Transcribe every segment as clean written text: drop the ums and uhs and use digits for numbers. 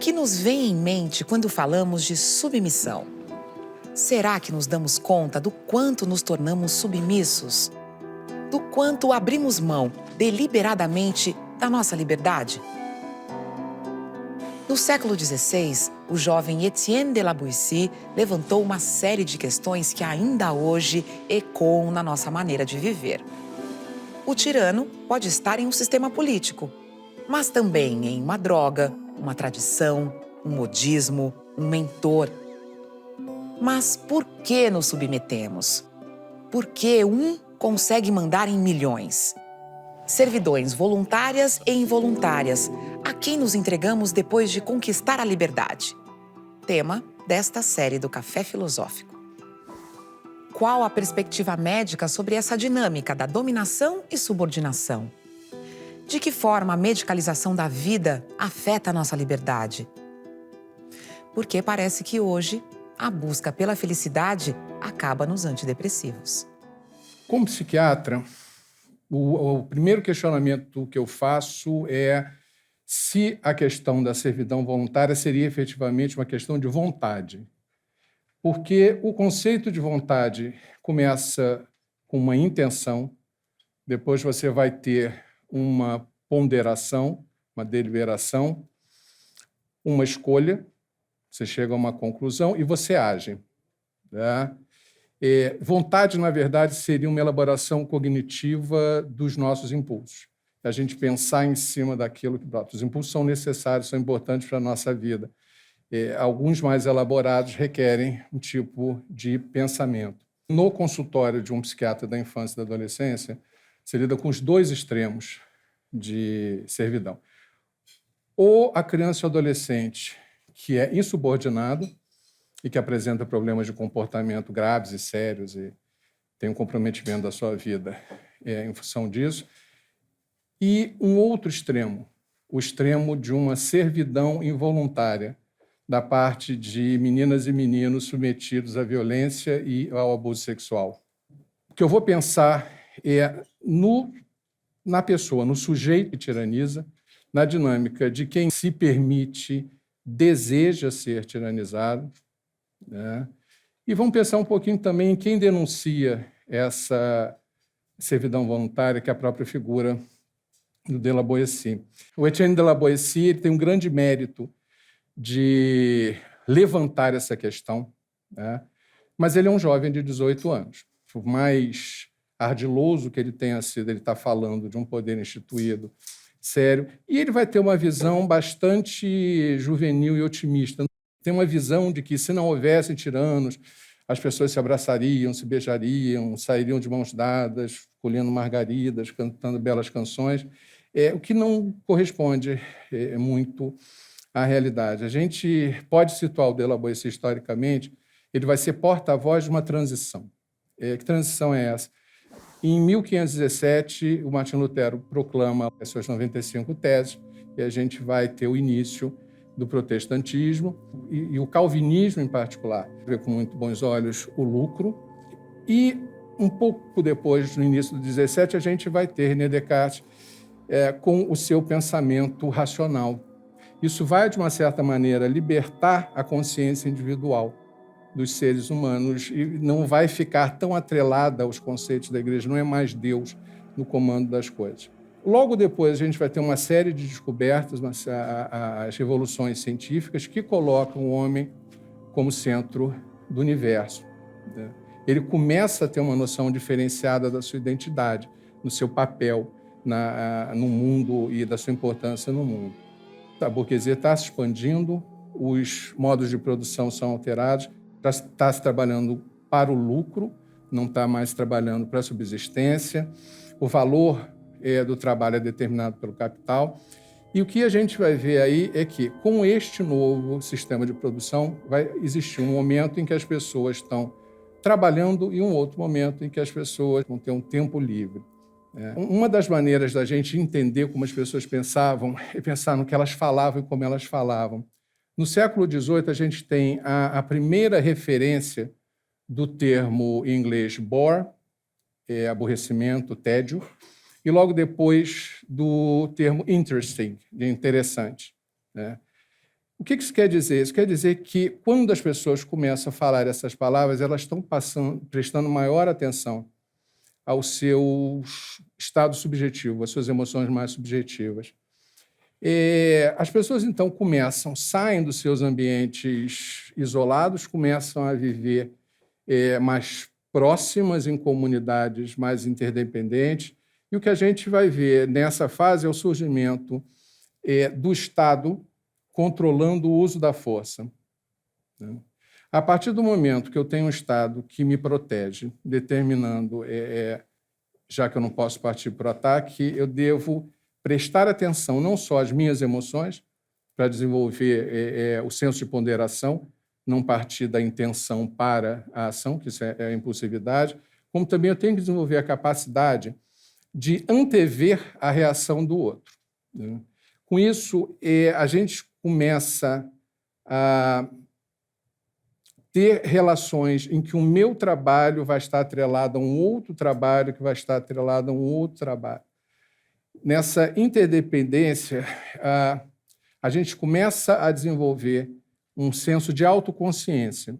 que nos vem em mente quando falamos de submissão? Será que nos damos conta do quanto nos tornamos submissos? Do quanto abrimos mão, deliberadamente, da nossa liberdade? No século XVI, o jovem Etienne de la Boétie levantou uma série de questões que ainda hoje ecoam na nossa maneira de viver. O tirano pode estar em um sistema político, mas também em uma droga, uma tradição, um modismo, um mentor. Mas por que nos submetemos? Por que um consegue mandar em milhões? Servidões voluntárias e involuntárias, a quem nos entregamos depois de conquistar a liberdade? Tema desta série do Café Filosófico. Qual a perspectiva médica sobre essa dinâmica da dominação e subordinação? De que forma a medicalização da vida afeta a nossa liberdade? Porque parece que hoje a busca pela felicidade acaba nos antidepressivos. Como psiquiatra, o primeiro questionamento que eu faço é se a questão da servidão voluntária seria efetivamente uma questão de vontade. Porque o conceito de vontade começa com uma intenção, depois você vai ter uma ponderação, uma deliberação, uma escolha, você chega a uma conclusão e você age. Né? Vontade, na verdade, seria uma elaboração cognitiva dos nossos impulsos. A gente pensar em cima daquilo que... Os impulsos são necessários, são importantes para a nossa vida. Alguns mais elaborados requerem um tipo de pensamento. No consultório de um psiquiatra da infância e da adolescência, você lida com os dois extremos de servidão. Ou a criança ou adolescente que é insubordinado e que apresenta problemas de comportamento graves e sérios e tem um comprometimento da sua vida em função disso. E um outro extremo, o extremo de uma servidão involuntária da parte de meninas e meninos submetidos à violência e ao abuso sexual. O que eu vou pensar é na pessoa, no sujeito que tiraniza, na dinâmica de quem se permite, deseja ser tiranizado, né? E vamos pensar um pouquinho também em quem denuncia essa servidão voluntária, que é a própria figura do de la Boétie. O Etienne de la Boétie tem um grande mérito de levantar essa questão, né? Mas ele é um jovem de 18 anos. Por mais ardiloso que ele tenha sido, ele está falando de um poder instituído, sério, e ele vai ter uma visão bastante juvenil e otimista. Tem uma visão de que, se não houvessem tiranos, as pessoas se abraçariam, se beijariam, sairiam de mãos dadas, colhendo margaridas, cantando belas canções, o que não corresponde muito à realidade. A gente pode situar o de la Boétie historicamente, ele vai ser porta-voz de uma transição. Que transição é essa? Em 1517, o Martim Lutero proclama as suas 95 teses, e a gente vai ter o início do protestantismo e o calvinismo, em particular. Vê com muito bons olhos o lucro. E, um pouco depois, no início do 17, a gente vai ter René Descartes com o seu pensamento racional. Isso vai, de uma certa maneira, libertar a consciência individual dos seres humanos e não vai ficar tão atrelada aos conceitos da Igreja, não é mais Deus no comando das coisas. Logo depois, a gente vai ter uma série de descobertas, as revoluções científicas, que colocam o homem como centro do universo. Ele começa a ter uma noção diferenciada da sua identidade, no seu papel no mundo e da sua importância no mundo. A burguesia está se expandindo, os modos de produção são alterados, está se trabalhando para o lucro, não está mais trabalhando para a subsistência, o valor do trabalho é determinado pelo capital. E o que a gente vai ver aí é que, com este novo sistema de produção, vai existir um momento em que as pessoas estão trabalhando e um outro momento em que as pessoas vão ter um tempo livre. Uma das maneiras da gente entender como as pessoas pensavam é pensar no que elas falavam e como elas falavam. No século XVIII, a gente tem a primeira referência do termo em inglês bore, aborrecimento, tédio, e logo depois do termo interesting, de interessante, né? O que isso quer dizer? Isso quer dizer que, quando as pessoas começam a falar essas palavras, elas estão prestando maior atenção ao seu estado subjetivo, às suas emoções mais subjetivas. As pessoas, então, saem dos seus ambientes isolados, começam a viver mais próximas, em comunidades mais interdependentes, e o que a gente vai ver nessa fase é o surgimento do Estado controlando o uso da força. Né? A partir do momento que eu tenho um Estado que me protege, determinando, já que eu não posso partir para o ataque, eu devo prestar atenção não só às minhas emoções, para desenvolver o senso de ponderação, não partir da intenção para a ação, que isso é a impulsividade, como também eu tenho que desenvolver a capacidade de antever a reação do outro. Né? Com isso, a gente começa a ter relações em que o meu trabalho vai estar atrelado a um outro trabalho, que vai estar atrelado a um outro trabalho. Nessa interdependência, a gente começa a desenvolver um senso de autoconsciência.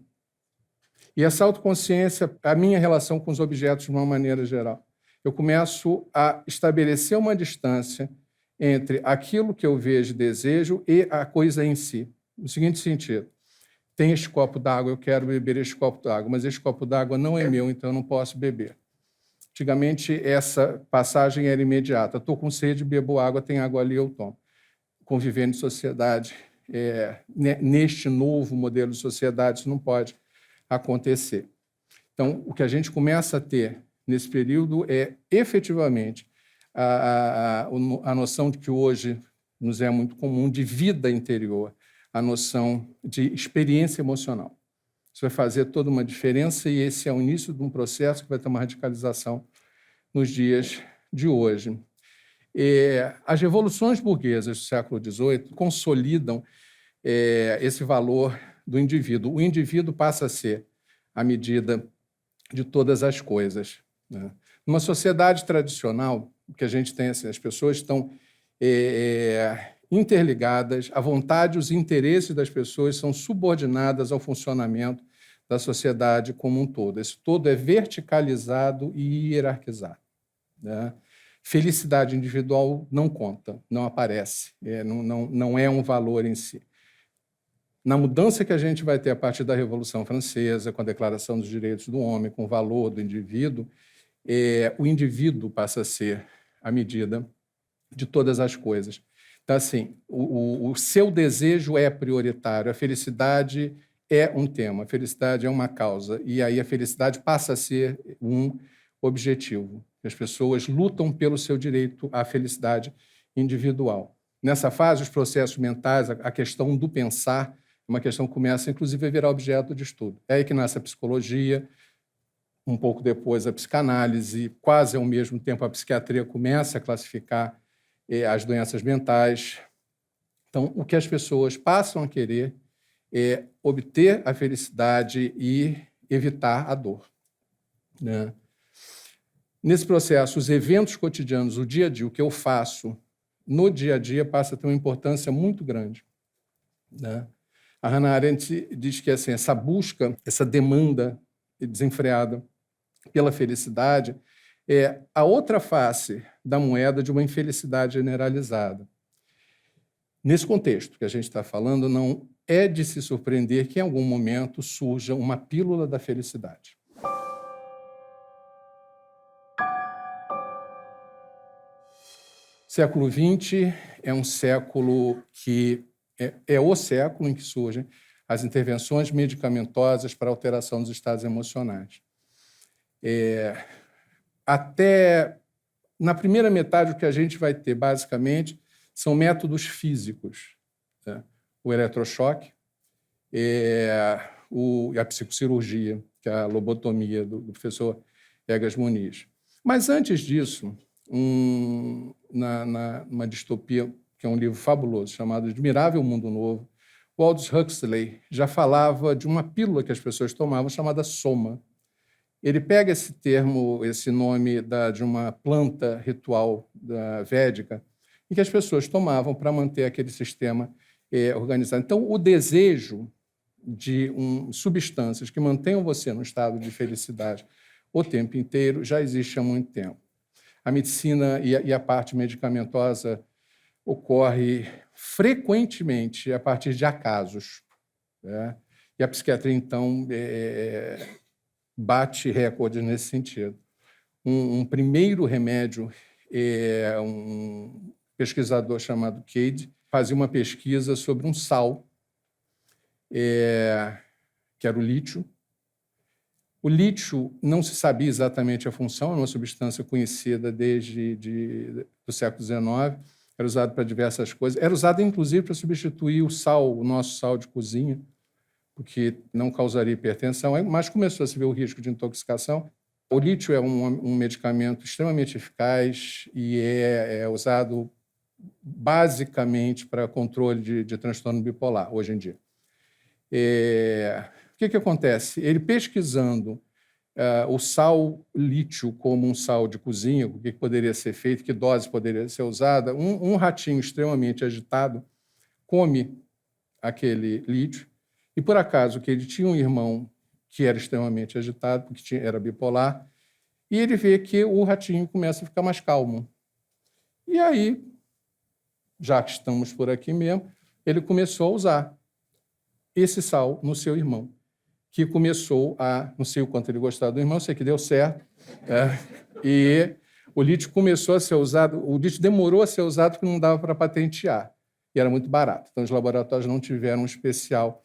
E essa autoconsciência, a minha relação com os objetos de uma maneira geral. Eu começo a estabelecer uma distância entre aquilo que eu vejo e desejo e a coisa em si. No seguinte sentido, tem este copo d'água, eu quero beber este copo d'água, mas este copo d'água não é meu, então eu não posso beber. Antigamente, essa passagem era imediata. Estou com sede, bebo água, tem água ali, eu tomo. Convivendo em sociedade, neste novo modelo de sociedade, isso não pode acontecer. Então, o que a gente começa a ter nesse período é, efetivamente, a noção de que hoje nos é muito comum de vida interior, a noção de experiência emocional. Isso vai fazer toda uma diferença e esse é o início de um processo que vai ter uma radicalização nos dias de hoje. As revoluções burguesas do século XVIII consolidam esse valor do indivíduo. O indivíduo passa a ser a medida de todas as coisas. Né? Numa sociedade tradicional, o que a gente tem assim, as pessoas estão interligadas, a vontade e os interesses das pessoas são subordinadas ao funcionamento da sociedade como um todo. Esse todo é verticalizado e hierarquizado. Né? Felicidade individual não conta, não aparece, não é um valor em si. Na mudança que a gente vai ter a partir da Revolução Francesa, com a Declaração dos Direitos do Homem, com o valor do indivíduo, o indivíduo passa a ser a medida de todas as coisas. Então, assim, o seu desejo é prioritário, a felicidade é um tema, a felicidade é uma causa, e aí a felicidade passa a ser um objetivo. As pessoas lutam pelo seu direito à felicidade individual. Nessa fase, os processos mentais, a questão do pensar, é uma questão que começa, inclusive, a virar objeto de estudo. É aí que nasce a psicologia, um pouco depois a psicanálise, quase ao mesmo tempo a psiquiatria começa a classificar as doenças mentais. Então, o que as pessoas passam a querer é obter a felicidade e evitar a dor. Né? Nesse processo, os eventos cotidianos, o dia a dia, o que eu faço no dia a dia, passa a ter uma importância muito grande. Né? A Hannah Arendt diz que assim, essa busca, essa demanda desenfreada pela felicidade é a outra face da moeda de uma infelicidade generalizada. Nesse contexto que a gente está falando, não é de se surpreender que, em algum momento, surja uma pílula da felicidade. O século XX é um século que é o século em que surgem as intervenções medicamentosas para alteração dos estados emocionais. Até na primeira metade, o que a gente vai ter, basicamente, são métodos físicos. Né? O eletrochoque, a psicocirurgia, que é a lobotomia do professor Egas Muniz. Mas, antes disso, numa distopia, que é um livro fabuloso, chamado Admirável Mundo Novo, o Aldous Huxley já falava de uma pílula que as pessoas tomavam, chamada soma. Ele pega esse termo, esse nome de uma planta ritual védica, e que as pessoas tomavam para manter aquele sistema organizado. Então, o desejo de substâncias que mantenham você no estado de felicidade o tempo inteiro já existe há muito tempo. A medicina e a parte medicamentosa ocorre frequentemente a partir de acasos, né? E a psiquiatria, então, bate recordes nesse sentido. Um primeiro remédio, um pesquisador chamado Cade fazia uma pesquisa sobre um sal, que era o lítio. O lítio não se sabia exatamente a função, é uma substância conhecida desde o século XIX, era usado para diversas coisas, era usado inclusive para substituir o sal, o nosso sal de cozinha, porque não causaria hipertensão, mas começou a se ver o risco de intoxicação. O lítio é um medicamento extremamente eficaz e é usado basicamente para controle de transtorno bipolar, hoje em dia. O que acontece? Ele pesquisando o sal lítio como um sal de cozinha, o que poderia ser feito, que dose poderia ser usada, um ratinho extremamente agitado come aquele lítio e, por acaso, que ele tinha um irmão que era extremamente agitado, porque era bipolar, e ele vê que o ratinho começa a ficar mais calmo. E aí, já que estamos por aqui mesmo, ele começou a usar esse sal no seu irmão, que começou não sei o quanto ele gostava do irmão, sei que deu certo, e o lítio começou a ser usado, o lítio demorou a ser usado porque não dava para patentear, e era muito barato. Então, os laboratórios não tiveram um especial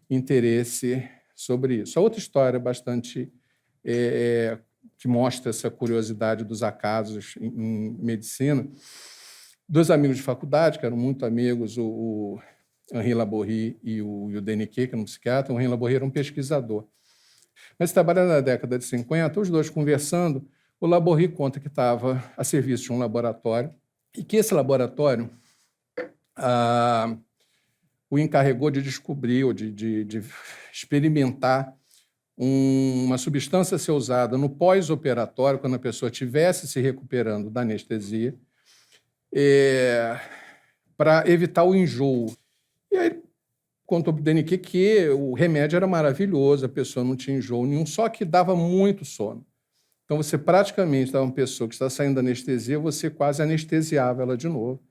interesse sobre isso. A outra história bastante que mostra essa curiosidade dos acasos em medicina, dois amigos de faculdade, que eram muito amigos, o Henri Laborie e o Deniquet, que era um psiquiatra. O Henri Laborie era um pesquisador. Mas trabalhando na década de 50, os dois conversando, o Laborie conta que estava a serviço de um laboratório e que esse laboratório o encarregou de descobrir ou de experimentar uma substância a ser usada no pós-operatório, quando a pessoa estivesse se recuperando da anestesia, para evitar o enjoo. E aí contou para o Deniquet que o remédio era maravilhoso, a pessoa não tinha enjoo nenhum, só que dava muito sono. Então, você praticamente dava uma pessoa que está saindo da anestesia, você quase anestesiava ela de novo.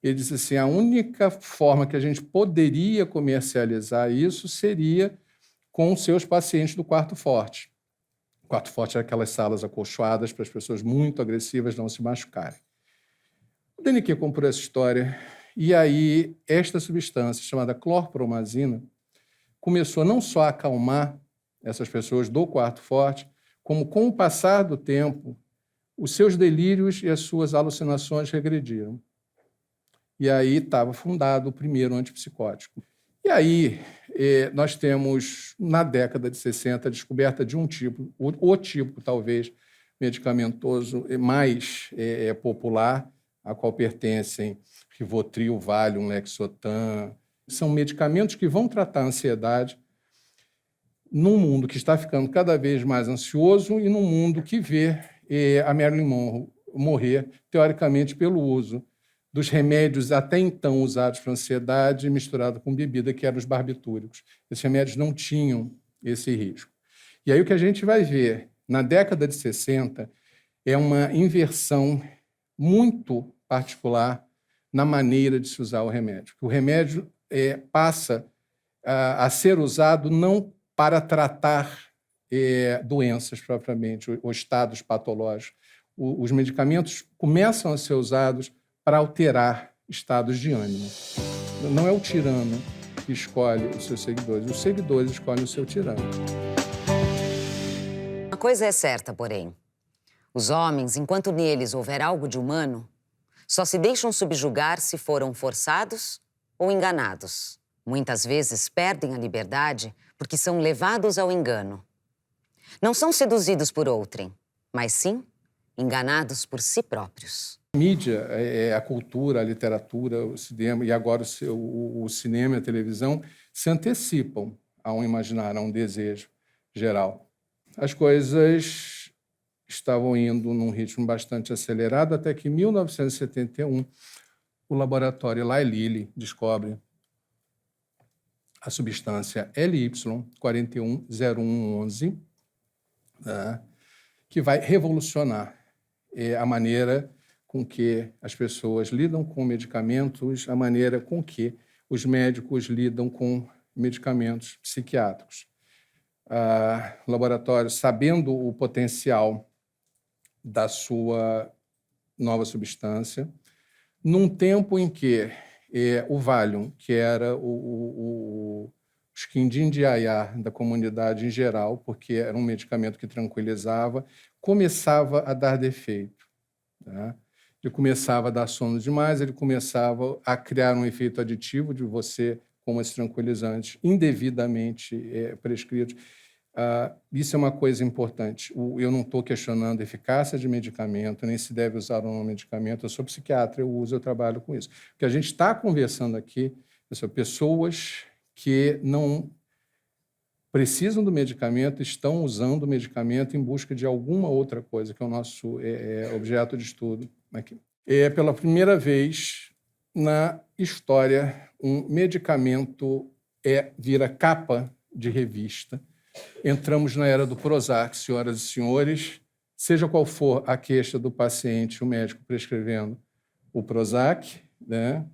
Ele disse assim, a única forma que a gente poderia comercializar isso seria com os seus pacientes do quarto forte. O quarto forte era aquelas salas acolchoadas para as pessoas muito agressivas não se machucarem. O Deniquet comprou essa história e aí esta substância, chamada clorpromazina, começou não só a acalmar essas pessoas do quarto forte, como, com o passar do tempo, os seus delírios e as suas alucinações regrediram. E aí estava fundado o primeiro antipsicótico. E aí nós temos, na década de 60, a descoberta de um tipo, o tipo, talvez, medicamentoso mais popular, a qual pertencem Rivotril, Valium, Lexotan. São medicamentos que vão tratar a ansiedade num mundo que está ficando cada vez mais ansioso e num mundo que vê a Marilyn Monroe morrer, teoricamente, pelo uso dos remédios até então usados para ansiedade misturado com bebida, que eram os barbitúricos. Esses remédios não tinham esse risco. E aí o que a gente vai ver na década de 60 é uma inversão muito particular na maneira de se usar o remédio. O remédio passa a ser usado não para tratar doenças propriamente, ou estados patológicos. Os medicamentos começam a ser usados para alterar estados de ânimo. Não é o tirano que escolhe os seus seguidores escolhem o seu tirano. Uma coisa é certa, porém. Os homens, enquanto neles houver algo de humano, só se deixam subjugar se foram forçados ou enganados. Muitas vezes perdem a liberdade porque são levados ao engano. Não são seduzidos por outrem, mas sim enganados por si próprios. A mídia, a cultura, a literatura, o cinema e agora o cinema e a televisão se antecipam a um imaginário, a um desejo geral. As coisas estavam indo num ritmo bastante acelerado até que, em 1971, o laboratório Eli Lilly descobre a substância LY410111, tá? Que vai revolucionar a maneira com que as pessoas lidam com medicamentos, a maneira com que os médicos lidam com medicamentos psiquiátricos. O laboratório, sabendo o potencial da sua nova substância, num tempo em que o Valium, que era o Quindim-de-Ayar da comunidade em geral, porque era um medicamento que tranquilizava, começava a dar defeito. Tá? Ele começava a dar sono demais, ele começava a criar um efeito aditivo de você, como esses tranquilizantes, indevidamente prescritos. Isso é uma coisa importante. Eu não estou questionando a eficácia de medicamento, nem se deve usar um medicamento. Eu sou psiquiatra, eu uso, eu trabalho com isso. O que a gente está conversando aqui são pessoas que não precisam do medicamento, estão usando o medicamento em busca de alguma outra coisa, que é o nosso objeto de estudo aqui. Pela primeira vez na história, um medicamento vira capa de revista. Entramos na era do Prozac, senhoras e senhores. Seja qual for a queixa do paciente, o médico prescrevendo o Prozac, né?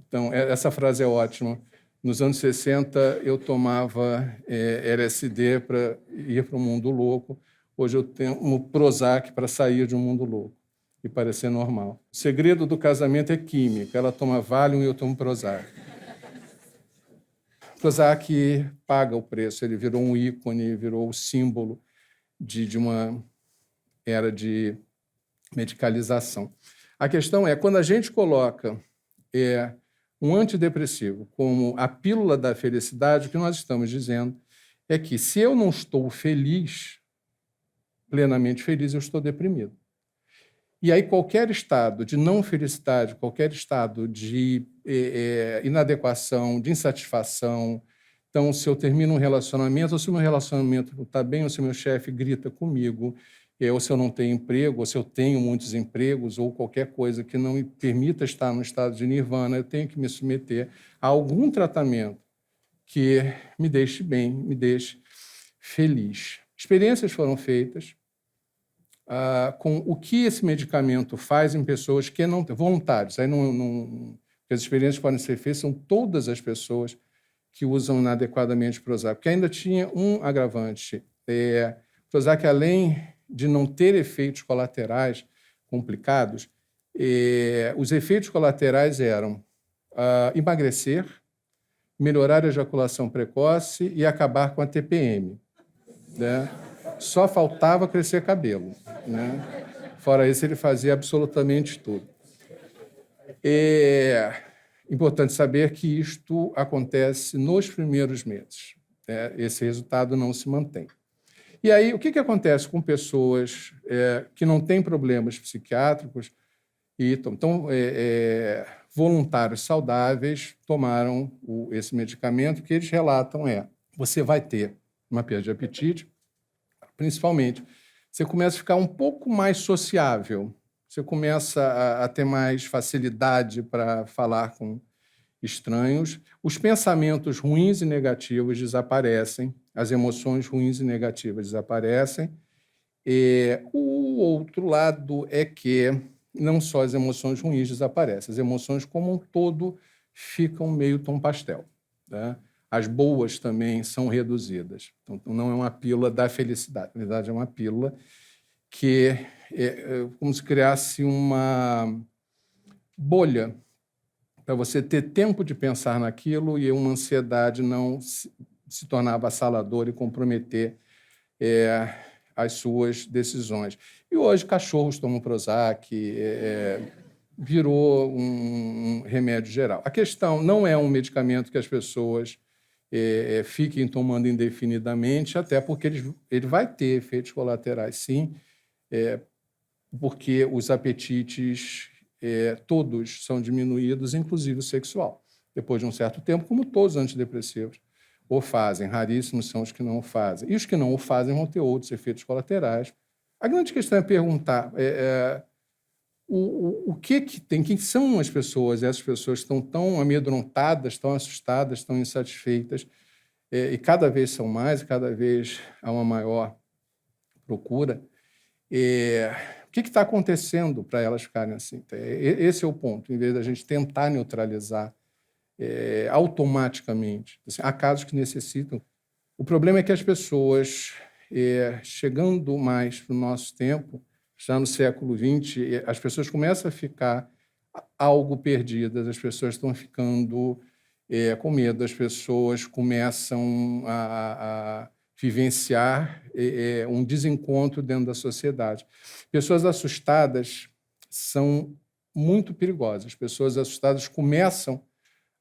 Então, essa frase é ótima. Nos anos 60, eu tomava LSD para ir para um mundo louco. Hoje eu tenho Prozac para sair de um mundo louco e parecer normal. O segredo do casamento é química. Ela toma Valium e eu tomo Prozac. Prozac paga o preço. Ele virou um ícone, virou o símbolo de uma era de medicalização. A questão é, quando a gente coloca um antidepressivo como a pílula da felicidade, o que nós estamos dizendo é que se eu não estou feliz, plenamente feliz, eu estou deprimido. E aí qualquer estado de não felicidade, qualquer estado de inadequação, de insatisfação, então se eu termino um relacionamento, ou se o meu relacionamento não está bem, ou se o meu chefe grita comigo, ou se eu não tenho emprego, ou se eu tenho muitos empregos, ou qualquer coisa que não me permita estar no estado de nirvana, eu tenho que me submeter a algum tratamento que me deixe bem, me deixe feliz. Experiências foram feitas com o que esse medicamento faz em pessoas que não têm voluntários. Aí as experiências podem ser feitas, são todas as pessoas que usam inadequadamente Prozac, porque ainda tinha um agravante. Prozac, além de não ter efeitos colaterais complicados, os efeitos colaterais eram emagrecer, melhorar a ejaculação precoce e acabar com a TPM, né? Só faltava crescer cabelo, né? Fora isso, ele fazia absolutamente tudo. Importante saber que isto acontece nos primeiros meses. Esse resultado não se mantém. E aí, o que acontece com pessoas que não têm problemas psiquiátricos e então, voluntários saudáveis tomaram esse medicamento? O que eles relatam você vai ter uma perda de apetite, principalmente, você começa a ficar um pouco mais sociável, você começa a ter mais facilidade para falar com estranhos, os pensamentos ruins e negativos desaparecem, as emoções ruins e negativas desaparecem. O outro lado é que não só as emoções ruins desaparecem, as emoções como um todo ficam meio tom pastel, né? As boas também são reduzidas. Então, não é uma pílula da felicidade. Na verdade, é uma pílula que é como se criasse uma bolha para você ter tempo de pensar naquilo e uma ansiedade não se tornar avassaladora e comprometer as suas decisões. E hoje, cachorros tomam Prozac, virou um remédio geral. A questão não é um medicamento que as pessoas fiquem tomando indefinidamente, até porque ele vai ter efeitos colaterais, sim, porque os apetites todos são diminuídos, inclusive o sexual, depois de um certo tempo, como todos os antidepressivos o fazem. Raríssimos são os que não o fazem. E os que não o fazem vão ter outros efeitos colaterais. A grande questão é perguntar O que tem? Quem são as pessoas? Essas pessoas estão tão amedrontadas, tão assustadas, tão insatisfeitas, e cada vez são mais, cada vez há uma maior procura. O que está acontecendo para elas ficarem assim? Esse é o ponto. Em vez da gente tentar neutralizar automaticamente, assim, há casos que necessitam. O problema é que as pessoas, chegando mais para o nosso tempo, já no século XX, as pessoas começam a ficar algo perdidas, as pessoas estão ficando com medo, as pessoas começam a vivenciar um desencontro dentro da sociedade. Pessoas assustadas são muito perigosas. Pessoas assustadas começam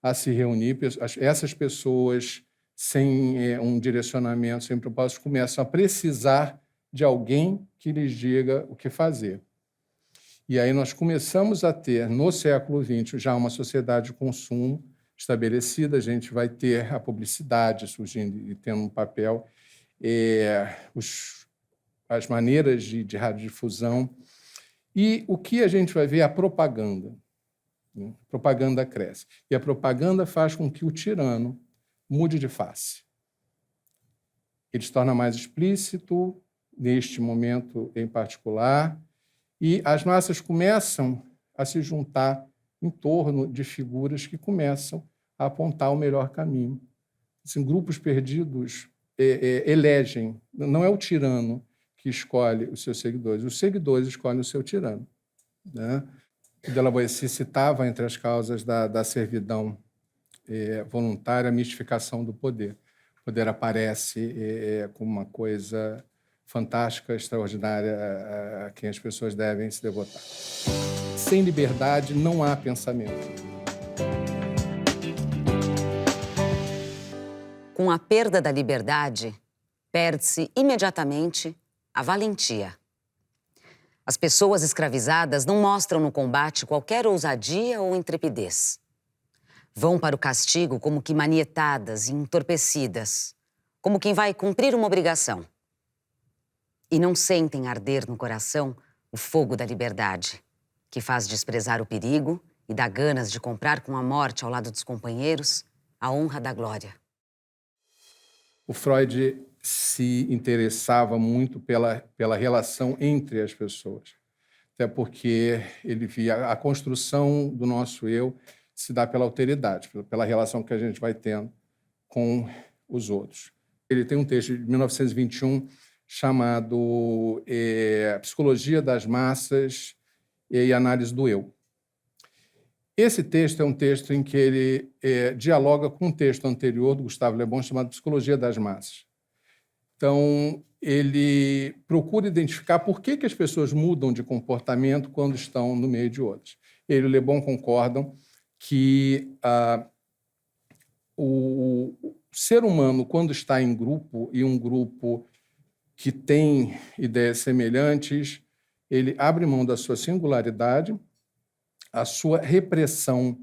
a se reunir, essas pessoas sem um direcionamento, sem propósito, começam a precisar de alguém que lhes diga o que fazer. E aí nós começamos a ter, no século XX, já uma sociedade de consumo estabelecida, a gente vai ter a publicidade surgindo e tendo um papel, as maneiras de radiodifusão, e o que a gente vai ver é a propaganda. A propaganda cresce. E a propaganda faz com que o tirano mude de face. Ele se torna mais explícito, neste momento em particular, e as massas começam a se juntar em torno de figuras que começam a apontar o melhor caminho. Assim, grupos perdidos elegem, não é o tirano que escolhe os seguidores escolhem o seu tirano, né? O de La Boétie citava entre as causas da servidão voluntária a mistificação do poder. O poder aparece como uma coisa fantástica, extraordinária, a quem as pessoas devem se devotar. Sem liberdade não há pensamento. Com a perda da liberdade, perde-se imediatamente a valentia. As pessoas escravizadas não mostram no combate qualquer ousadia ou intrepidez. Vão para o castigo como que manietadas e entorpecidas, como quem vai cumprir uma obrigação. E não sentem arder no coração o fogo da liberdade, que faz desprezar o perigo e dá ganas de comprar com a morte ao lado dos companheiros a honra da glória. O Freud se interessava muito pela relação entre as pessoas, até porque ele via a construção do nosso eu se dá pela alteridade, pela relação que a gente vai tendo com os outros. Ele tem um texto de 1921 chamado Psicologia das Massas e Análise do Eu. Esse texto é um texto em que ele dialoga com um texto anterior do Gustave Le Bon chamado Psicologia das Massas. Então, ele procura identificar por que as pessoas mudam de comportamento quando estão no meio de outras. Ele e o Le Bon concordam que o ser humano, quando está em grupo, e um grupo que tem ideias semelhantes, ele abre mão da sua singularidade, a sua repressão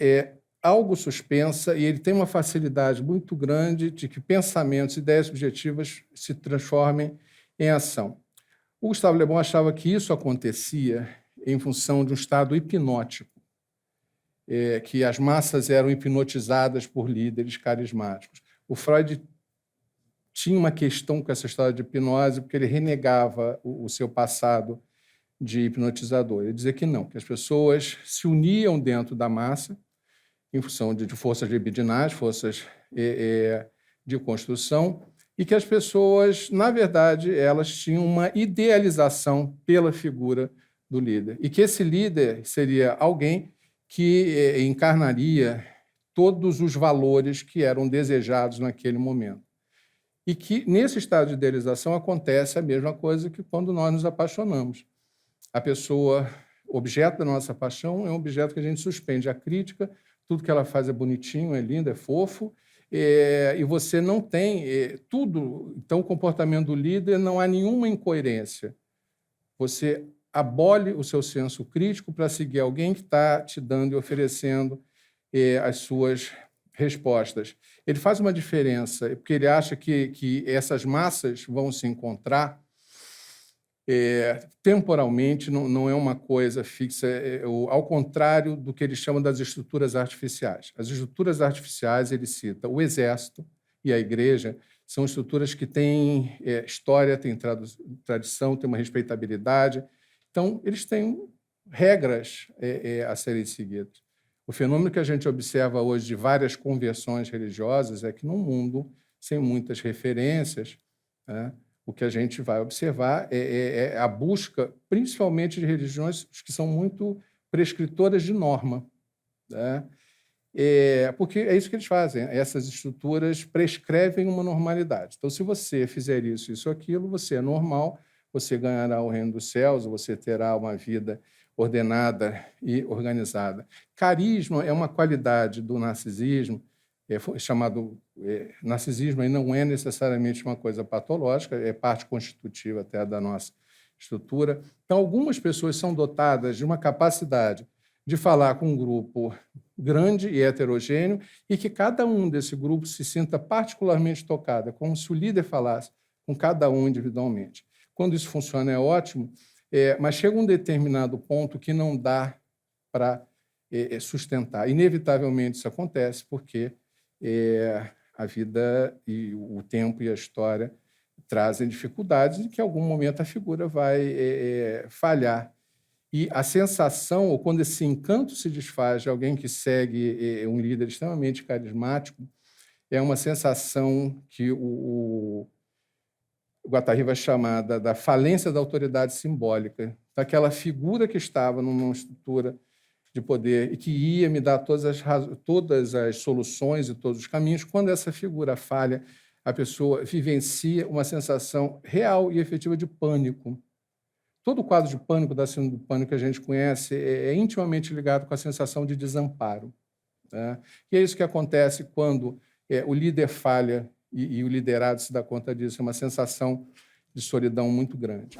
é algo suspensa e ele tem uma facilidade muito grande de que pensamentos, ideias subjetivas se transformem em ação. O Gustave Le Bon achava que isso acontecia em função de um estado hipnótico, que as massas eram hipnotizadas por líderes carismáticos. O Freud tinha uma questão com essa história de hipnose, porque ele renegava o seu passado de hipnotizador. Ele dizia que não, que as pessoas se uniam dentro da massa em função de forças libidinais, forças de construção, e que as pessoas, na verdade, elas tinham uma idealização pela figura do líder, e que esse líder seria alguém que encarnaria todos os valores que eram desejados naquele momento. E que, nesse estado de idealização, acontece a mesma coisa que quando nós nos apaixonamos. A pessoa, objeto da nossa paixão, é um objeto que a gente suspende a crítica, tudo que ela faz é bonitinho, é lindo, é fofo, e você não tem tudo. Então, o comportamento do líder não há nenhuma incoerência. Você abole o seu senso crítico para seguir alguém que está te dando e oferecendo as suas respostas. Ele faz uma diferença, porque ele acha que essas massas vão se encontrar temporalmente não é uma coisa fixa, ao contrário do que eles chamam das estruturas artificiais. As estruturas artificiais, ele cita o exército e a igreja, são estruturas que têm história, têm tradição, têm uma respeitabilidade. Então, eles têm regras a serem seguidas. O fenômeno que a gente observa hoje de várias conversões religiosas é que, num mundo sem muitas referências, né, o que a gente vai observar é a busca, principalmente de religiões que são muito prescritoras de norma, né? Porque é isso que eles fazem. Essas estruturas prescrevem uma normalidade. Então, se você fizer isso, aquilo, você é normal, você ganhará o reino dos céus, você terá uma vida ordenada e organizada. Carisma é uma qualidade do narcisismo, chamado narcisismo, e não é necessariamente uma coisa patológica, é parte constitutiva até da nossa estrutura. Então, algumas pessoas são dotadas de uma capacidade de falar com um grupo grande e heterogêneo e que cada um desse grupo se sinta particularmente tocado, como se o líder falasse com cada um individualmente. Quando isso funciona, é ótimo, mas chega um determinado ponto que não dá para sustentar. Inevitavelmente isso acontece porque a vida e o tempo e a história trazem dificuldades e que, em algum momento, a figura vai falhar. E a sensação, ou quando esse encanto se desfaz de alguém que segue um líder extremamente carismático, é uma sensação que o Guattari vai chamar da falência da autoridade simbólica, daquela figura que estava numa estrutura de poder e que ia me dar todas as soluções e todos os caminhos. Quando essa figura falha, a pessoa vivencia uma sensação real e efetiva de pânico. Todo o quadro de pânico, da síndrome do pânico que a gente conhece, é intimamente ligado com a sensação de desamparo, né? E é isso que acontece quando o líder falha e o liderado se dá conta disso. É uma sensação de solidão muito grande.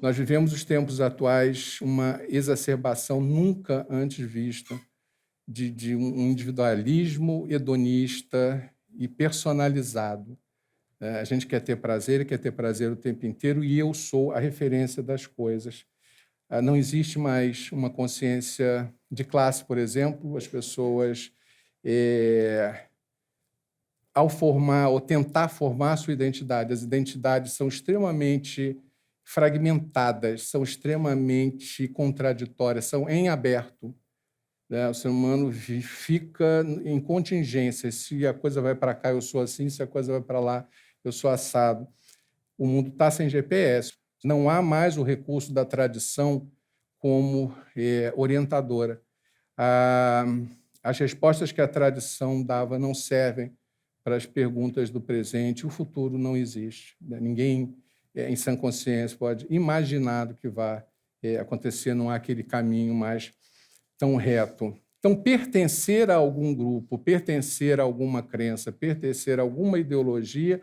Nós vivemos os tempos atuais uma exacerbação nunca antes vista de um individualismo hedonista e personalizado. A gente quer ter prazer e quer ter prazer o tempo inteiro, e eu sou a referência das coisas. Não existe mais uma consciência de classe, por exemplo. As pessoas, ao formar ou tentar formar a sua identidade, as identidades são extremamente fragmentadas, são extremamente contraditórias, são em aberto. O ser humano fica em contingência. Se a coisa vai para cá, eu sou assim. Se a coisa vai para lá, eu sou assado. O mundo está sem GPS. Não há mais o recurso da tradição como orientadora. As respostas que a tradição dava não servem para as perguntas do presente. O futuro não existe. Ninguém, em sã consciência, pode imaginar do que vai acontecer. Não há aquele caminho mais tão reto. Então, pertencer a algum grupo, pertencer a alguma crença, pertencer a alguma ideologia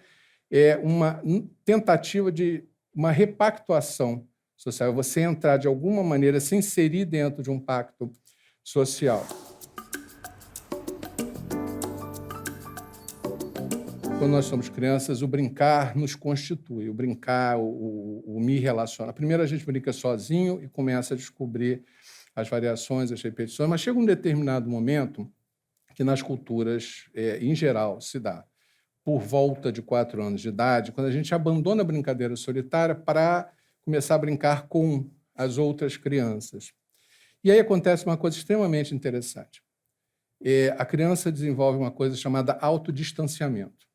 é uma tentativa de uma repactuação social. Você entrar, de alguma maneira, se inserir dentro de um pacto social. Quando nós somos crianças, o brincar nos constitui. O brincar, o me relaciona. Primeiro, a gente brinca sozinho e começa a descobrir as variações, as repetições, mas chega um determinado momento que nas culturas, em geral, se dá por volta de 4 anos de idade, quando a gente abandona a brincadeira solitária para começar a brincar com as outras crianças. E aí acontece uma coisa extremamente interessante. A criança desenvolve uma coisa chamada autodistanciamento.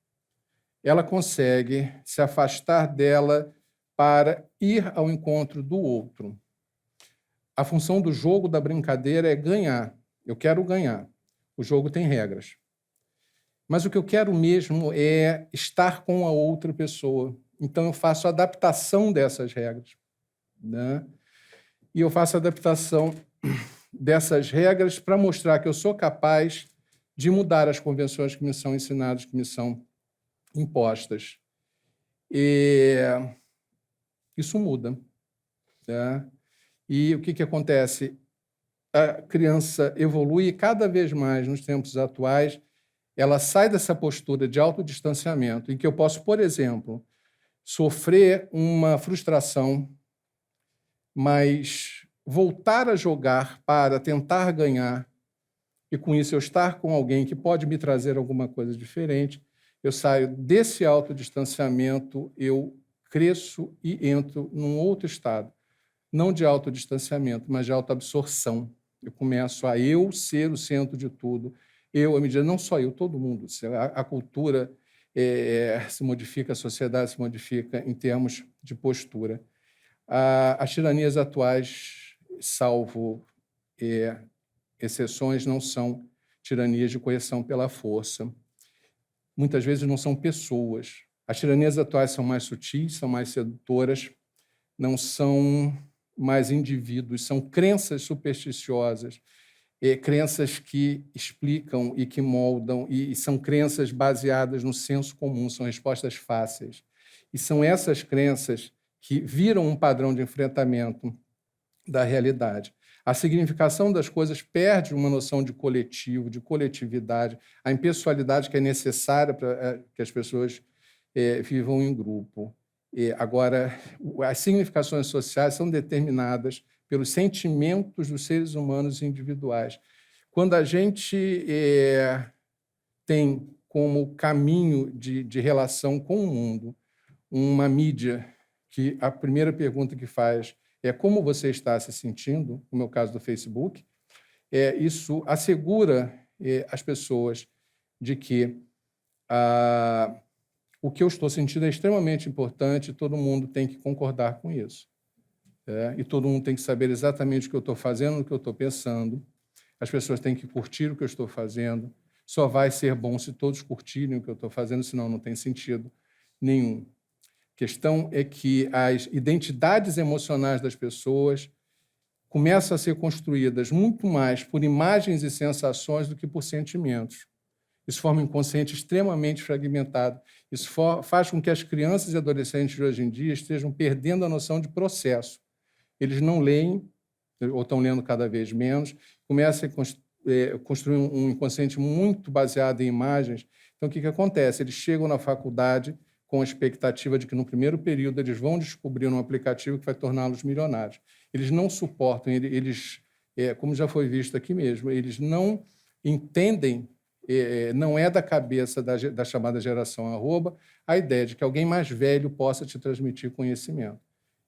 Ela consegue se afastar dela para ir ao encontro do outro. A função do jogo, da brincadeira, é ganhar. Eu quero ganhar. O jogo tem regras. Mas o que eu quero mesmo é estar com a outra pessoa. Então, eu faço a adaptação dessas regras, né? E eu faço a adaptação dessas regras para mostrar que eu sou capaz de mudar as convenções que me são ensinadas, que me são impostas. E isso muda, né? E o que acontece? A criança evolui cada vez mais nos tempos atuais, ela sai dessa postura de autodistanciamento, em que eu posso, por exemplo, sofrer uma frustração, mas voltar a jogar para tentar ganhar, e com isso eu estar com alguém que pode me trazer alguma coisa diferente, eu saio desse autodistanciamento, eu cresço e entro num outro estado, não de autodistanciamento, mas de autoabsorção. Eu começo a eu ser o centro de tudo. Eu, à medida, não só eu, todo mundo. A cultura se modifica, a sociedade se modifica em termos de postura. As tiranias atuais, salvo exceções, não são tiranias de coerção pela força. Muitas vezes não são pessoas. As tiranias atuais são mais sutis, são mais sedutoras, não são mais indivíduos, são crenças supersticiosas, crenças que explicam e que moldam, e são crenças baseadas no senso comum, são respostas fáceis. E são essas crenças que viram um padrão de enfrentamento da realidade. A significação das coisas perde uma noção de coletivo, de coletividade, a impessoalidade que é necessária para que as pessoas vivam em grupo. Agora, as significações sociais são determinadas pelos sentimentos dos seres humanos individuais. Quando a gente tem como caminho de relação com o mundo uma mídia que a primeira pergunta que faz é como você está se sentindo, no meu caso do Facebook, isso assegura às pessoas de que o que eu estou sentindo é extremamente importante, todo mundo tem que concordar com isso. E todo mundo tem que saber exatamente o que eu estou fazendo, o que eu estou pensando. As pessoas têm que curtir o que eu estou fazendo. Só vai ser bom se todos curtirem o que eu estou fazendo, senão não tem sentido nenhum. A questão é que as identidades emocionais das pessoas começam a ser construídas muito mais por imagens e sensações do que por sentimentos. Isso forma um inconsciente extremamente fragmentado. Isso faz com que as crianças e adolescentes de hoje em dia estejam perdendo a noção de processo. Eles não leem, ou estão lendo cada vez menos, começam a construir um inconsciente muito baseado em imagens. Então, o que acontece? Eles chegam na faculdade com a expectativa de que, no primeiro período, eles vão descobrir um aplicativo que vai torná-los milionários. Eles não suportam, como já foi visto aqui mesmo, eles não entendem, não é da cabeça da chamada geração arroba, a ideia de que alguém mais velho possa te transmitir conhecimento.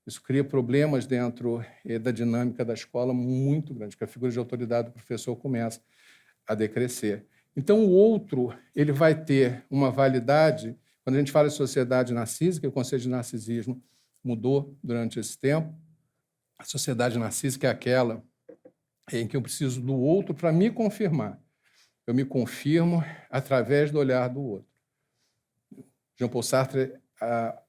Isso cria problemas dentro da dinâmica da escola muito grandes, porque a figura de autoridade do professor começa a decrescer. Então, o outro ele vai ter uma validade. Quando a gente fala de sociedade narcísica, o conceito de narcisismo mudou durante esse tempo. A sociedade narcísica é aquela em que eu preciso do outro para me confirmar. Eu me confirmo através do olhar do outro. Jean-Paul Sartre, há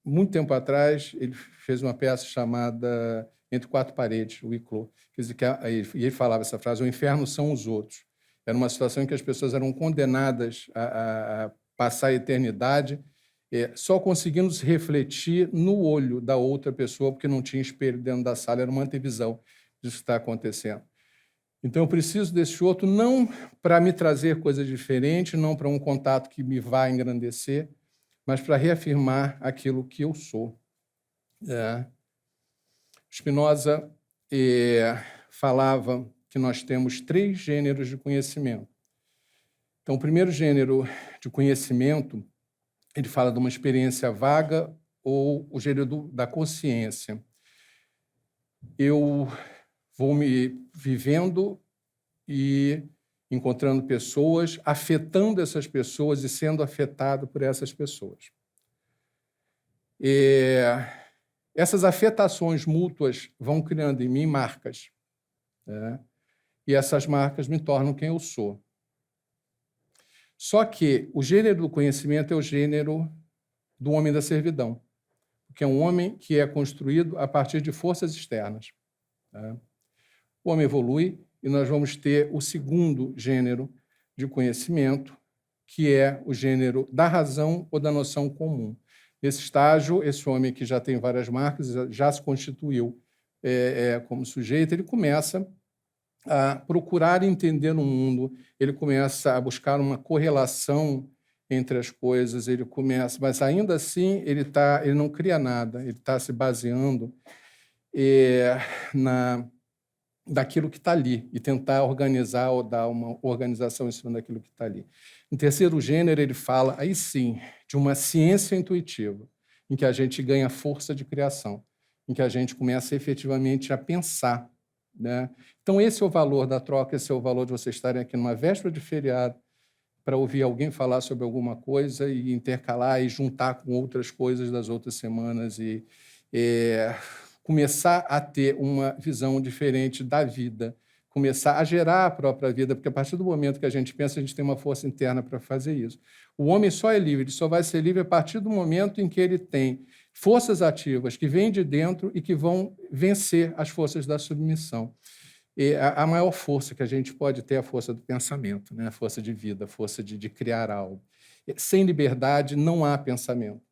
muito tempo atrás, ele fez uma peça chamada Entre Quatro Paredes, o Huis-Clos, e ele falava essa frase: o inferno são os outros. Era uma situação em que as pessoas eram condenadas a passar a eternidade só conseguindo se refletir no olho da outra pessoa, porque não tinha espelho dentro da sala, era uma antevisão disso que está acontecendo. Então, eu preciso desse outro não para me trazer coisas diferentes, não para um contato que me vá engrandecer, mas para reafirmar aquilo que eu sou. Spinoza falava que nós temos 3 gêneros de conhecimento. Então, o primeiro gênero de conhecimento, ele fala de uma experiência vaga ou o gênero da consciência. Eu vou me vivendo e encontrando pessoas, afetando essas pessoas e sendo afetado por essas pessoas. Essas afetações mútuas vão criando em mim marcas, e essas marcas me tornam quem eu sou. Só que o gênero do conhecimento é o gênero do homem da servidão, que é um homem que é construído a partir de forças externas. O homem evolui e nós vamos ter o segundo gênero de conhecimento, que é o gênero da razão ou da noção comum. Nesse estágio, esse homem que já tem várias marcas, já se constituiu como sujeito, ele começa a procurar entender o mundo, ele começa a buscar uma correlação entre as coisas, ele começa, mas ainda assim ele não cria nada, ele está se baseando daquilo que está ali e tentar organizar ou dar uma organização em cima daquilo que está ali. No terceiro gênero, ele fala, aí sim, de uma ciência intuitiva, em que a gente ganha força de criação, em que a gente começa efetivamente a pensar, né? Então, esse é o valor da troca, esse é o valor de vocês estarem aqui numa véspera de feriado para ouvir alguém falar sobre alguma coisa e intercalar e juntar com outras coisas das outras semanas e começar a ter uma visão diferente da vida, começar a gerar a própria vida, porque a partir do momento que a gente pensa, a gente tem uma força interna para fazer isso. O homem só é livre, ele só vai ser livre a partir do momento em que ele tem forças ativas que vêm de dentro e que vão vencer as forças da submissão. E a maior força que a gente pode ter é a força do pensamento, né? A força de vida, a força de criar algo. Sem liberdade não há pensamento,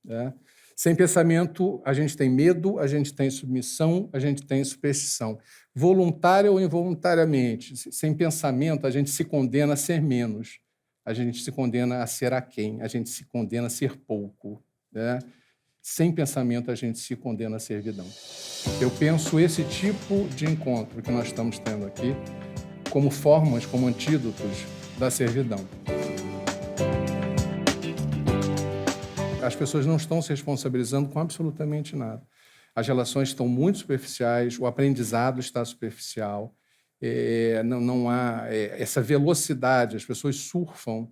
né? Sem pensamento, a gente tem medo, a gente tem submissão, a gente tem superstição. Voluntária ou involuntariamente, sem pensamento, a gente se condena a ser menos, a gente se condena a ser aquém, a gente se condena a ser pouco, né? Sem pensamento, a gente se condena à servidão. Eu penso esse tipo de encontro que nós estamos tendo aqui como formas, como antídotos da servidão. As pessoas não estão se responsabilizando com absolutamente nada. As relações estão muito superficiais, o aprendizado está superficial, não há essa velocidade, as pessoas surfam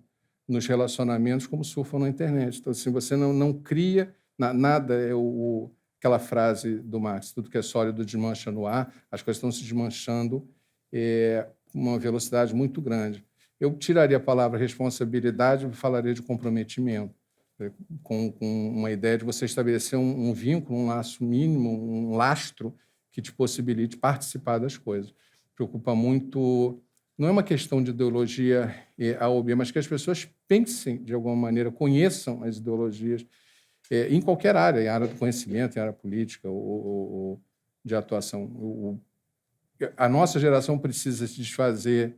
nos relacionamentos como surfam na internet. Então, assim, você não cria nada, aquela frase do Marx, tudo que é sólido desmancha no ar, as coisas estão se desmanchando com uma velocidade muito grande. Eu tiraria a palavra responsabilidade e falaria de comprometimento, com uma ideia de você estabelecer um vínculo, um laço mínimo, um lastro que te possibilite participar das coisas. Preocupa muito, não é uma questão de ideologia A ou B, mas que as pessoas pensem de alguma maneira, conheçam as ideologias em qualquer área, em área do conhecimento, em área política ou de atuação. A nossa geração precisa se desfazer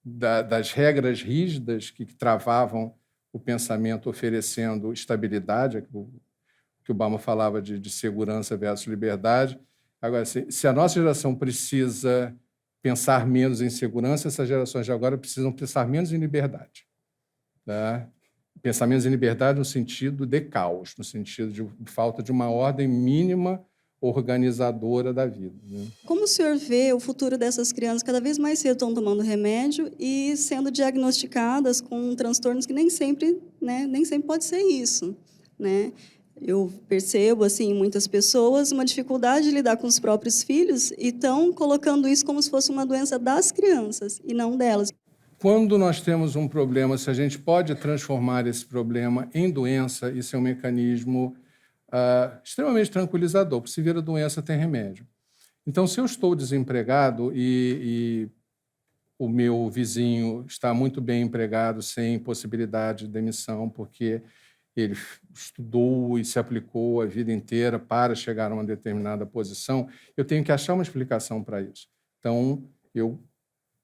das regras rígidas que travavam o pensamento, oferecendo estabilidade, que o Obama falava de segurança versus liberdade. Agora, se a nossa geração precisa pensar menos em segurança, essas gerações de agora precisam pensar menos em liberdade, tá? Pensar menos em liberdade no sentido de caos, no sentido de falta de uma ordem mínima organizadora da vida, né? Como o senhor vê o futuro dessas crianças cada vez mais cedo estão tomando remédio e sendo diagnosticadas com transtornos que nem sempre pode ser isso, né? Eu percebo assim em muitas pessoas uma dificuldade de lidar com os próprios filhos e estão colocando isso como se fosse uma doença das crianças e não delas. Quando nós temos um problema, se a gente pode transformar esse problema em doença, isso é um mecanismo extremamente tranquilizador, porque se vira doença tem remédio. Então, se eu estou desempregado e o meu vizinho está muito bem empregado, sem possibilidade de demissão, porque ele estudou e se aplicou a vida inteira para chegar a uma determinada posição, eu tenho que achar uma explicação para isso. Então, eu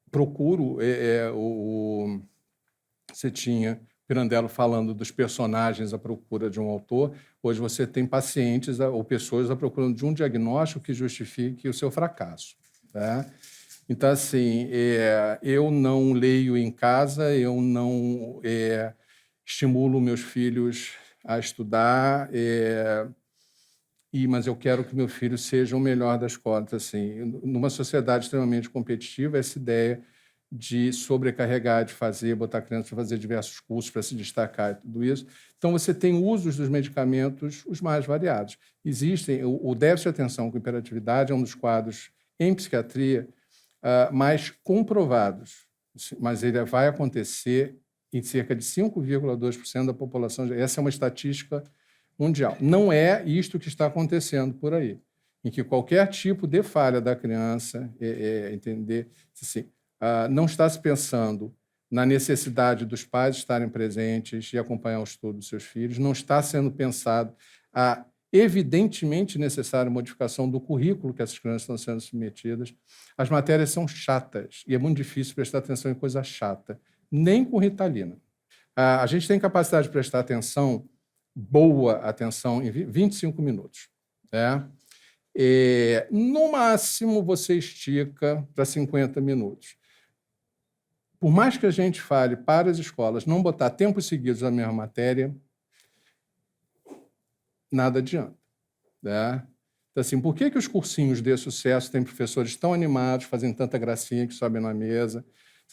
procuro você tinha Pirandello falando dos personagens à procura de um autor. Hoje você tem pacientes ou pessoas à procura de um diagnóstico que justifique o seu fracasso, tá? Então, assim, eu não leio em casa, eu não estimulo meus filhos a estudar, mas eu quero que meu filho seja o melhor das contas. Assim, numa sociedade extremamente competitiva, essa ideia de sobrecarregar, de botar a criança para fazer diversos cursos para se destacar e tudo isso. Então, você tem usos dos medicamentos os mais variados. Existem, o déficit de atenção com hiperatividade é um dos quadros em psiquiatria mais comprovados, mas ele vai acontecer em cerca de 5,2% da população. Essa é uma estatística mundial. Não é isto que está acontecendo por aí, em que qualquer tipo de falha da criança, entender, assim, não está se pensando na necessidade dos pais estarem presentes e acompanhar o estudo dos seus filhos, não está sendo pensado a evidentemente necessária modificação do currículo que essas crianças estão sendo submetidas. As matérias são chatas e é muito difícil prestar atenção em coisa chata, nem com Ritalina. A gente tem capacidade de prestar atenção, boa atenção, em 25 minutos. Né? No máximo, você estica para 50 minutos. Por mais que a gente fale para as escolas não botar tempos seguidos na mesma matéria, nada adianta. Né? Então, assim, por que os cursinhos de sucesso têm professores tão animados, fazem tanta gracinha que sobem na mesa?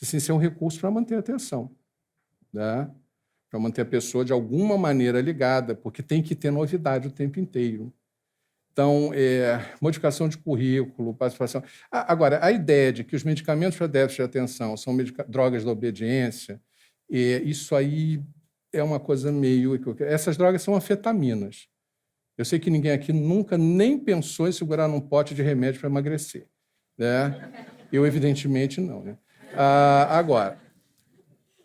Assim, isso é um recurso para manter a atenção. Né? Para manter a pessoa, de alguma maneira, ligada, porque tem que ter novidade o tempo inteiro. Então, modificação de currículo, participação. Agora, a ideia de que os medicamentos para déficit de atenção são drogas da obediência, isso aí é uma coisa meio... Essas drogas são anfetaminas. Eu sei que ninguém aqui nunca nem pensou em segurar num pote de remédio para emagrecer. Né? Eu, evidentemente, não. Né? Agora,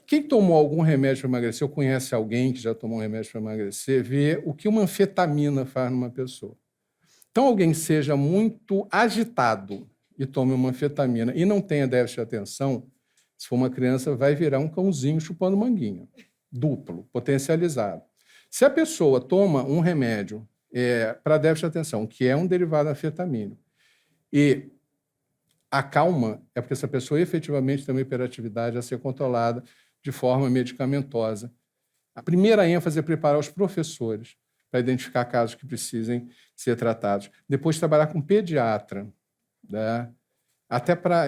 quem tomou algum remédio para emagrecer, ou conhece alguém que já tomou um remédio para emagrecer, vê o que uma anfetamina faz numa pessoa. Então, alguém seja muito agitado e tome uma anfetamina e não tenha déficit de atenção, se for uma criança, vai virar um cãozinho chupando manguinha. Duplo, potencializado. Se a pessoa toma um remédio para déficit de atenção, que é um derivado anfetamínico, e acalma, é porque essa pessoa efetivamente tem uma hiperatividade a ser controlada de forma medicamentosa. A primeira ênfase é preparar os professores para identificar casos que precisem ser tratados. Depois, trabalhar com pediatra, né? Até para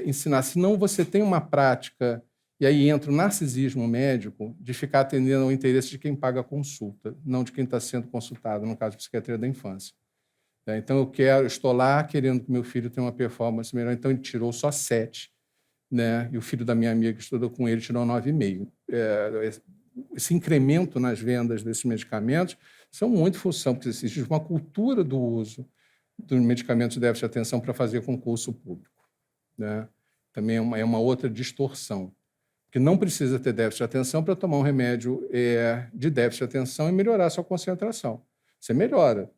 ensinar. Senão, você tem uma prática, e aí entra o narcisismo médico, de ficar atendendo ao interesse de quem paga a consulta, não de quem está sendo consultado, no caso de psiquiatria da infância. Então, estou lá querendo que meu filho tenha uma performance melhor, então ele tirou só 7, né? E o filho da minha amiga que estudou com ele tirou 9,5. Esse incremento nas vendas desses medicamentos são muito função, porque existe uma cultura do uso dos medicamentos de déficit de atenção para fazer concurso público. Né? Também é uma outra distorção, porque não precisa ter déficit de atenção para tomar um remédio de déficit de atenção e melhorar a sua concentração. Você melhora.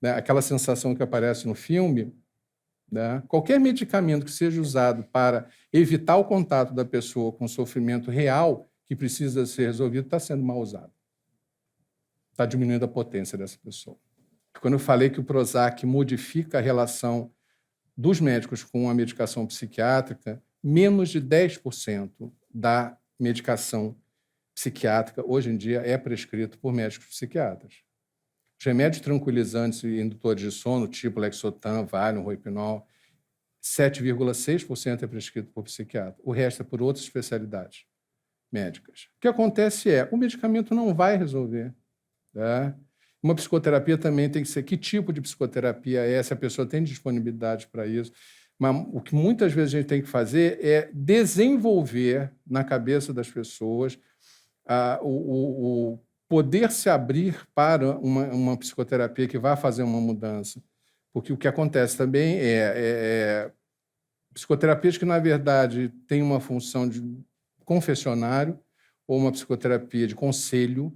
Né? Aquela sensação que aparece no filme, né? Qualquer medicamento que seja usado para evitar o contato da pessoa com sofrimento real que precisa ser resolvido está sendo mal usado. Está diminuindo a potência dessa pessoa. Quando eu falei que o Prozac modifica a relação dos médicos com a medicação psiquiátrica, menos de 10% da medicação psiquiátrica, hoje em dia, é prescrito por médicos psiquiatras. Os remédios tranquilizantes e indutores de sono, tipo Lexotan, Valium, Roipinol, 7,6% é prescrito por psiquiatra. O resto é por outras especialidades médicas. O que acontece o medicamento não vai resolver. Tá? Uma psicoterapia também tem que ser... Que tipo de psicoterapia é? Se a pessoa tem disponibilidade para isso. Mas o que muitas vezes a gente tem que fazer é desenvolver na cabeça das pessoas o poder se abrir para uma psicoterapia que vai fazer uma mudança. Porque o que acontece também psicoterapias que, na verdade, têm uma função de confessionário ou uma psicoterapia de conselho,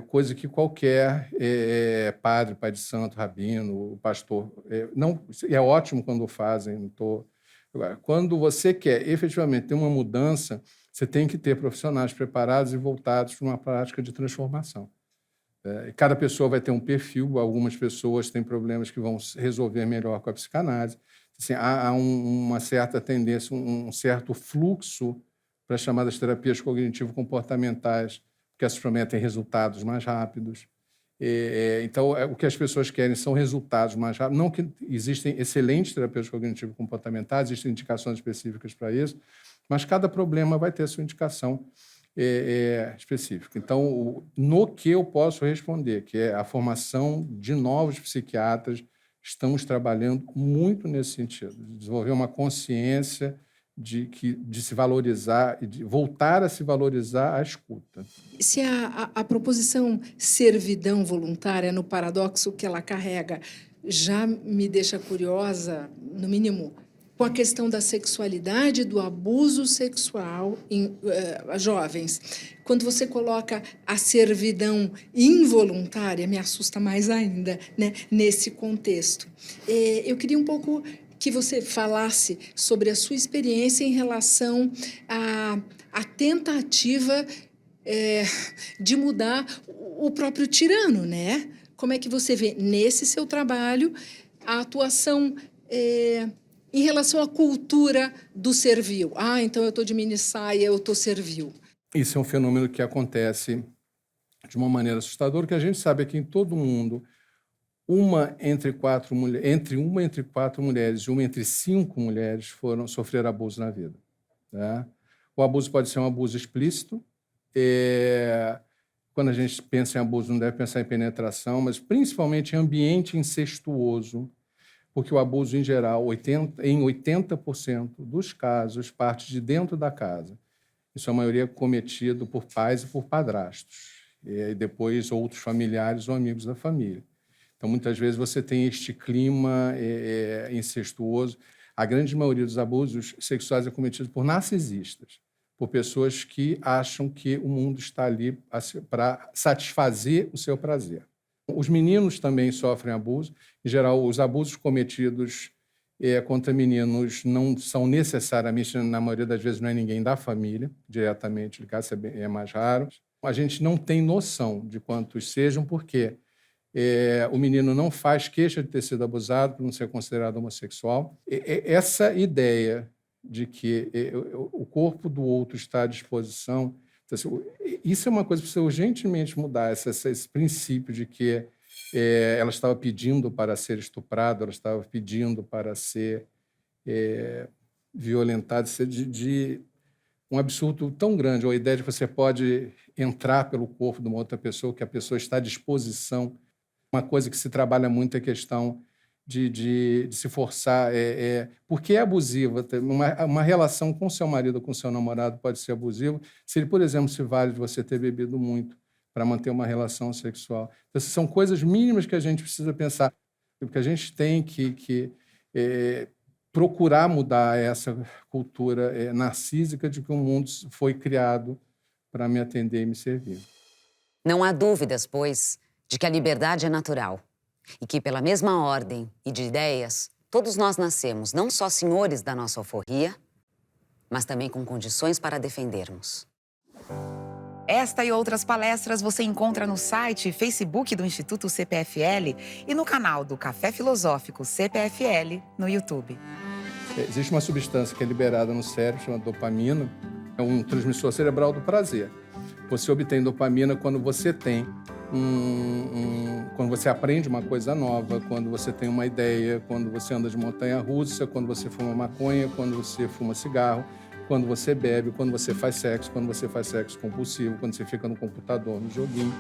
coisa que qualquer padre, pai de santo, rabino, pastor... não, é ótimo quando fazem. Agora, quando você quer efetivamente ter uma mudança, você tem que ter profissionais preparados e voltados para uma prática de transformação. Cada pessoa vai ter um perfil, algumas pessoas têm problemas que vão resolver melhor com a psicanálise. Assim, há uma certa tendência, um certo fluxo para as chamadas terapias cognitivo-comportamentais, que essas prometem resultados mais rápidos. Então, o que as pessoas querem são resultados mais rápidos. Não que existem excelentes terapias cognitivo-comportamentais, existem indicações específicas para isso, mas cada problema vai ter a sua indicação específica. Então, no que eu posso responder, que é a formação de novos psiquiatras, estamos trabalhando muito nesse sentido, de desenvolver uma consciência de se valorizar e de voltar a se valorizar a escuta. Se a proposição servidão voluntária, no paradoxo que ela carrega, já me deixa curiosa, no mínimo, com a questão da sexualidade, do abuso sexual em jovens. Quando você coloca a servidão involuntária, me assusta mais ainda, né, nesse contexto. Eu queria um pouco que você falasse sobre a sua experiência em relação à tentativa de mudar o próprio tirano, né? Como é que você vê nesse seu trabalho a atuação em relação à cultura do servil? Então eu estou de mini saia, eu estou servil. Isso é um fenômeno que acontece de uma maneira assustadora, que a gente sabe que em todo mundo, entre uma entre quatro mulheres e uma entre 5 mulheres sofreram abuso na vida. Né? O abuso pode ser um abuso explícito. Quando a gente pensa em abuso, não deve pensar em penetração, mas principalmente em ambiente incestuoso, porque o abuso, em geral, em 80% dos casos, parte de dentro da casa. Isso, a maioria, é cometido por pais e por padrastos, e depois outros familiares ou amigos da família. Então, muitas vezes, você tem este clima incestuoso. A grande maioria dos abusos sexuais é cometido por narcisistas, por pessoas que acham que o mundo está ali para satisfazer o seu prazer. Os meninos também sofrem abuso. Em geral, os abusos cometidos contra meninos não são necessariamente, na maioria das vezes, não é ninguém da família, diretamente, de casa é mais raro. A gente não tem noção de quantos sejam, porque o menino não faz queixa de ter sido abusado por não ser considerado homossexual. Essa ideia de que o corpo do outro está à disposição, isso é uma coisa que precisa urgentemente mudar, esse princípio de que ela estava pedindo para ser estuprada, ela estava pedindo para ser violentada, de um absurdo tão grande, ou a ideia de que você pode entrar pelo corpo de uma outra pessoa, que a pessoa está à disposição. Uma coisa que se trabalha muito é a questão de se forçar. Porque é abusiva. Uma relação com seu marido ou com seu namorado pode ser abusiva se ele, por exemplo, se vale de você ter bebido muito para manter uma relação sexual. Então, são coisas mínimas que a gente precisa pensar, porque a gente tem que procurar mudar essa cultura narcísica de que o mundo foi criado para me atender e me servir. Não há dúvidas, pois, de que a liberdade é natural e que, pela mesma ordem e de ideias, todos nós nascemos não só senhores da nossa alforria, mas também com condições para defendermos. Esta e outras palestras você encontra no site e Facebook do Instituto CPFL e no canal do Café Filosófico CPFL no YouTube. Existe uma substância que é liberada no cérebro, chamada dopamina, é um transmissor cerebral do prazer. Você obtém dopamina quando você tem quando você aprende uma coisa nova, quando você tem uma ideia, quando você anda de montanha-russa, quando você fuma maconha, quando você fuma cigarro, quando você bebe, quando você faz sexo compulsivo, quando você fica no computador, no joguinho.